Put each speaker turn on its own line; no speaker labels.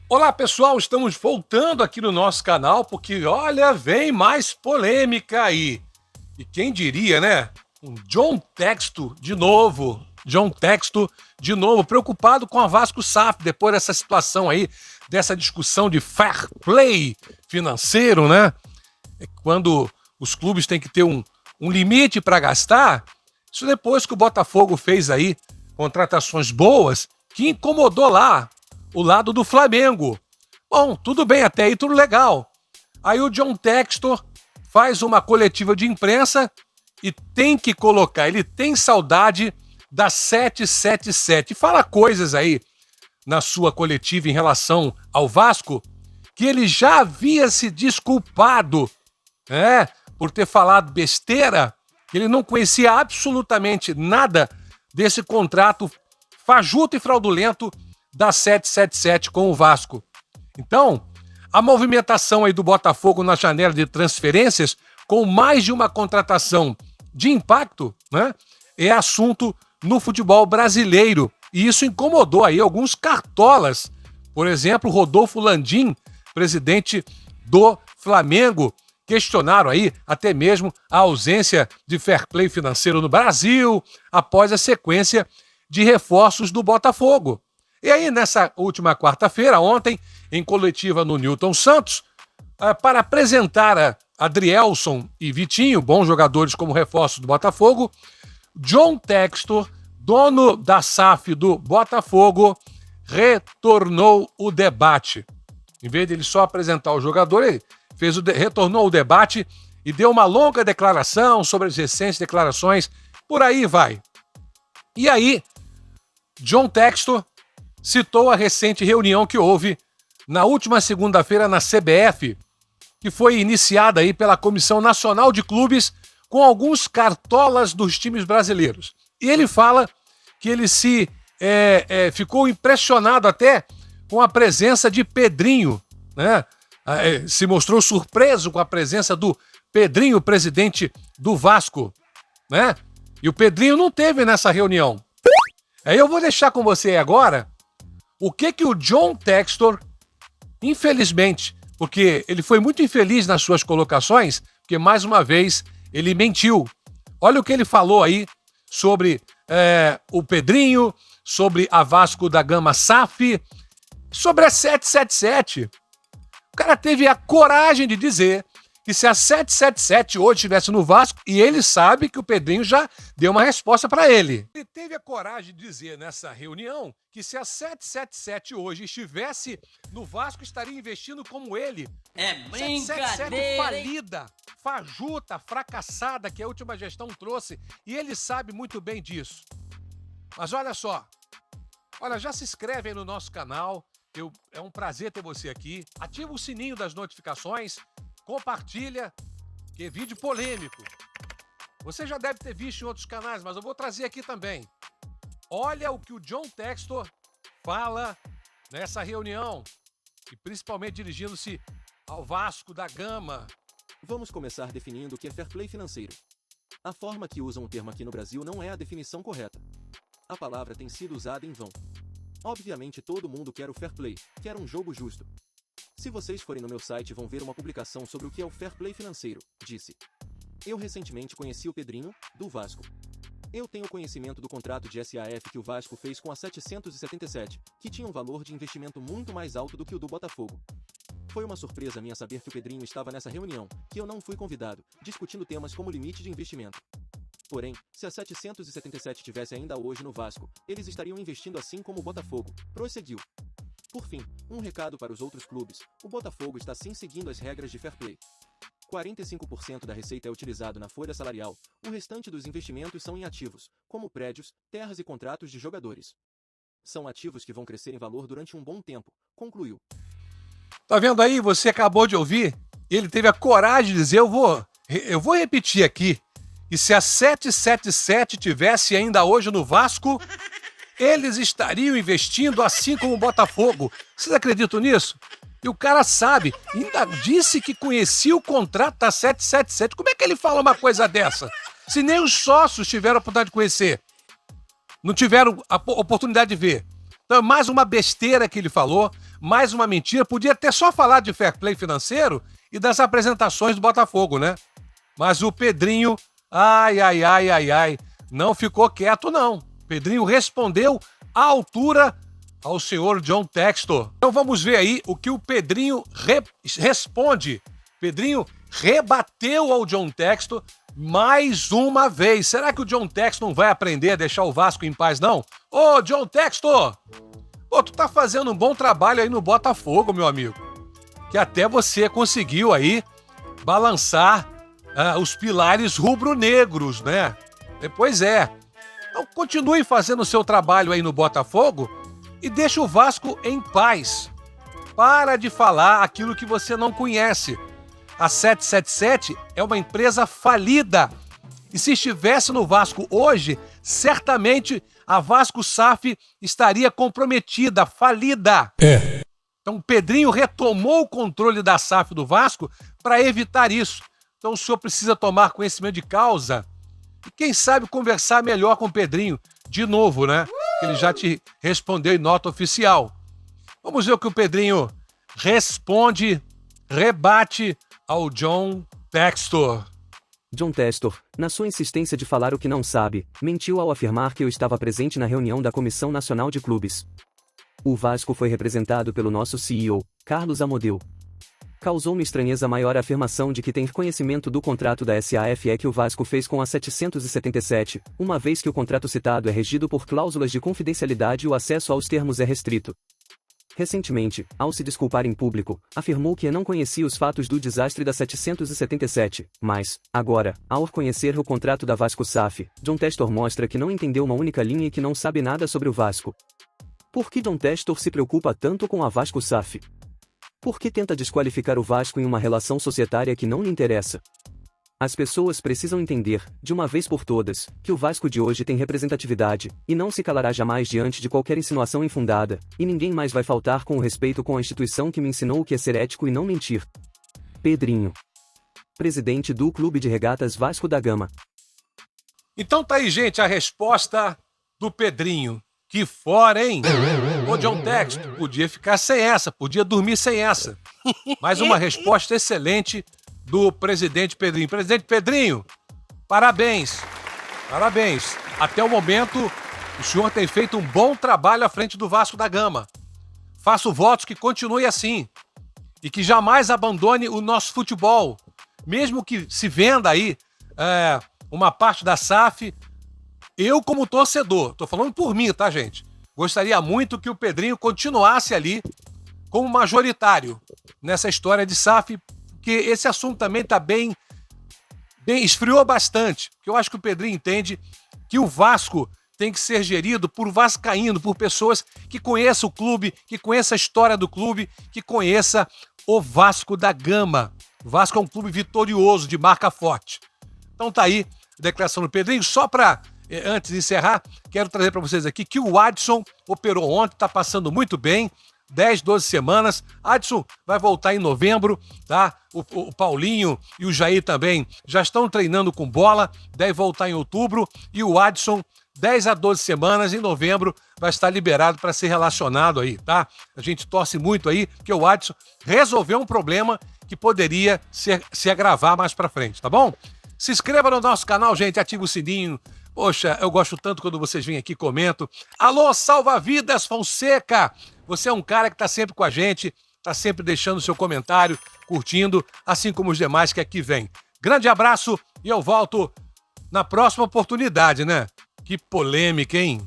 Olá pessoal, estamos voltando aqui no nosso canal porque, olha, vem mais polêmica aí. E quem diria, né? Um John Textor de novo. Preocupado com a Vasco SAF, depois dessa situação aí, dessa discussão de fair play financeiro, né? Quando os clubes têm que ter um limite para gastar. Isso depois que o Botafogo fez aí contratações boas, que incomodou lá o lado do Flamengo. Bom, tudo bem até aí, tudo legal. Aí o John Textor faz uma coletiva de imprensa e tem que colocar, ele tem saudade da 777. Fala coisas aí na sua coletiva em relação ao Vasco, que ele já havia se desculpado, por ter falado besteira, que ele não conhecia absolutamente nada desse contrato fajuto e fraudulento da 777 com o Vasco. Então, a movimentação aí do Botafogo na janela de transferências, com mais de uma contratação de impacto, né, é assunto no futebol brasileiro. E isso incomodou aí alguns cartolas. Por exemplo, Rodolfo Landim, presidente do Flamengo, questionaram aí até mesmo a ausência de fair play financeiro no Brasil após a sequência de reforços do Botafogo. E aí, nessa última quarta-feira, ontem, em coletiva no Newton Santos, para apresentar Adrielson e Vitinho, bons jogadores como reforços do Botafogo, John Textor, dono da SAF do Botafogo, retornou o debate. Em vez de ele só apresentar o jogador, ele retornou o debate e deu uma longa declaração sobre as recentes declarações. Por aí vai. E aí, John Textor citou a recente reunião que houve na última segunda-feira na CBF, que foi iniciada aí pela Comissão Nacional de Clubes com alguns cartolas dos times brasileiros. E ele fala que ele ficou impressionado até com a presença de Pedrinho, né? Se mostrou surpreso com a presença do Pedrinho, presidente do Vasco, né? E o Pedrinho não teve nessa reunião. Aí eu vou deixar com você agora o que o John Textor, infelizmente, porque ele foi muito infeliz nas suas colocações, porque mais uma vez ele mentiu. Olha o que ele falou aí sobre o Pedrinho, sobre a Vasco da Gama SAF, sobre a 777. O cara teve a coragem de dizer que se a 777 hoje estivesse no Vasco, e ele sabe que o Pedrinho já deu uma resposta para ele. Ele teve a coragem de dizer nessa reunião que se a 777 hoje estivesse no Vasco, estaria investindo como ele.
É brincadeira,
777 falida, fajuta, fracassada, que a última gestão trouxe, e ele sabe muito bem disso. Mas olha só, já se inscreve aí no nosso canal, é um prazer ter você aqui, ativa o sininho das notificações, compartilha, que é vídeo polêmico. Você já deve ter visto em outros canais, mas eu vou trazer aqui também. Olha o que o John Textor fala nessa reunião, e principalmente dirigindo-se ao Vasco da Gama.
Vamos começar definindo o que é fair play financeiro. A forma que usam o termo aqui no Brasil não é a definição correta. A palavra tem sido usada em vão. Obviamente todo mundo quer o fair play, quer um jogo justo. Se vocês forem no meu site vão ver uma publicação sobre o que é o fair play financeiro, disse. Eu recentemente conheci o Pedrinho, do Vasco. Eu tenho conhecimento do contrato de SAF que o Vasco fez com a 777, que tinha um valor de investimento muito mais alto do que o do Botafogo. Foi uma surpresa minha saber que o Pedrinho estava nessa reunião, que eu não fui convidado, discutindo temas como limite de investimento. Porém, se a 777 tivesse ainda hoje no Vasco, eles estariam investindo assim como o Botafogo, prosseguiu. Por fim, um recado para os outros clubes, o Botafogo está sim seguindo as regras de fair play. 45% da receita é utilizado na folha salarial, o restante dos investimentos são em ativos, como prédios, terras e contratos de jogadores. São ativos que vão crescer em valor durante um bom tempo, concluiu.
Tá vendo aí? Você acabou de ouvir? Ele teve a coragem de dizer, eu vou repetir aqui, que se a 777 tivesse ainda hoje no Vasco, eles estariam investindo assim como o Botafogo. Vocês acreditam nisso? E o cara sabe, ainda disse que conhecia o contrato da 777. Como é que ele fala uma coisa dessa? Se nem os sócios tiveram a oportunidade de conhecer. Não tiveram a oportunidade de ver. Então é mais uma besteira que ele falou, mais uma mentira. Podia ter só falado de fair play financeiro e das apresentações do Botafogo, né? Mas o Pedrinho, não ficou quieto, não. Pedrinho respondeu à altura ao senhor John Textor. Então vamos ver aí o que o Pedrinho responde. Pedrinho rebateu ao John Textor mais uma vez. Será que o John Textor não vai aprender a deixar o Vasco em paz, não? Ô, John Textor! Pô, tu tá fazendo um bom trabalho aí no Botafogo, meu amigo. Que até você conseguiu aí balançar os pilares rubro-negros, né? Pois é. Então continue fazendo o seu trabalho aí no Botafogo e deixa o Vasco em paz. Para de falar aquilo que você não conhece. A 777 é uma empresa falida. E se estivesse no Vasco hoje, certamente a Vasco SAF estaria comprometida, falida. Então o Pedrinho retomou o controle da SAF do Vasco para evitar isso. Então o senhor precisa tomar conhecimento de causa e quem sabe conversar melhor com o Pedrinho de novo, né? Ele já te respondeu em nota oficial. Vamos ver o que o Pedrinho responde, rebate ao John Textor.
John Textor, na sua insistência de falar o que não sabe, mentiu ao afirmar que eu estava presente na reunião da Comissão Nacional de Clubes. O Vasco foi representado pelo nosso CEO, Carlos Amodeu. Causou-me estranheza maior a afirmação de que tem conhecimento do contrato da SAF que o Vasco fez com a 777, uma vez que o contrato citado é regido por cláusulas de confidencialidade e o acesso aos termos é restrito. Recentemente, ao se desculpar em público, afirmou que não conhecia os fatos do desastre da 777, mas, agora, ao conhecer o contrato da Vasco SAF, John Textor mostra que não entendeu uma única linha e que não sabe nada sobre o Vasco. Por que John Textor se preocupa tanto com a Vasco SAF? Por que tenta desqualificar o Vasco em uma relação societária que não lhe interessa? As pessoas precisam entender, de uma vez por todas, que o Vasco de hoje tem representatividade, e não se calará jamais diante de qualquer insinuação infundada, e ninguém mais vai faltar com o respeito com a instituição que me ensinou o que é ser ético e não mentir. Pedrinho, presidente do Clube de Regatas Vasco da Gama.
Então tá aí, gente, a resposta do Pedrinho. Que fora, hein? Ô, John Textor, podia ficar sem essa, podia dormir sem essa. Mais uma resposta excelente do presidente Pedrinho. Presidente Pedrinho, parabéns. Parabéns. Até o momento, o senhor tem feito um bom trabalho à frente do Vasco da Gama. Faço votos que continue assim e que jamais abandone o nosso futebol. Mesmo que se venda aí uma parte da SAF, eu como torcedor, tô falando por mim, tá, gente? Gostaria muito que o Pedrinho continuasse ali como majoritário nessa história de SAF, porque esse assunto também tá bem esfriou bastante, porque eu acho que o Pedrinho entende que o Vasco tem que ser gerido por vascaíno, por pessoas que conheçam o clube, que conheçam a história do clube, que conheça o Vasco da Gama. O Vasco é um clube vitorioso, de marca forte. Então tá aí a declaração do Pedrinho. Só para, antes de encerrar, quero trazer para vocês aqui que o Adson operou ontem, está passando muito bem, 10, 12 semanas. Adson vai voltar em novembro, tá? O Paulinho e o Jair também já estão treinando com bola, deve voltar em outubro. E o Adson, 10 a 12 semanas, em novembro, vai estar liberado para ser relacionado aí, tá? A gente torce muito aí, porque o Adson resolveu um problema que poderia se agravar mais para frente, tá bom? Se inscreva no nosso canal, gente, ativa o sininho. Poxa, eu gosto tanto quando vocês vêm aqui e comentam. Alô, Salva-Vidas Fonseca! Você é um cara que está sempre com a gente, está sempre deixando o seu comentário, curtindo, assim como os demais que aqui vêm. Grande abraço e eu volto na próxima oportunidade, né? Que polêmica, hein?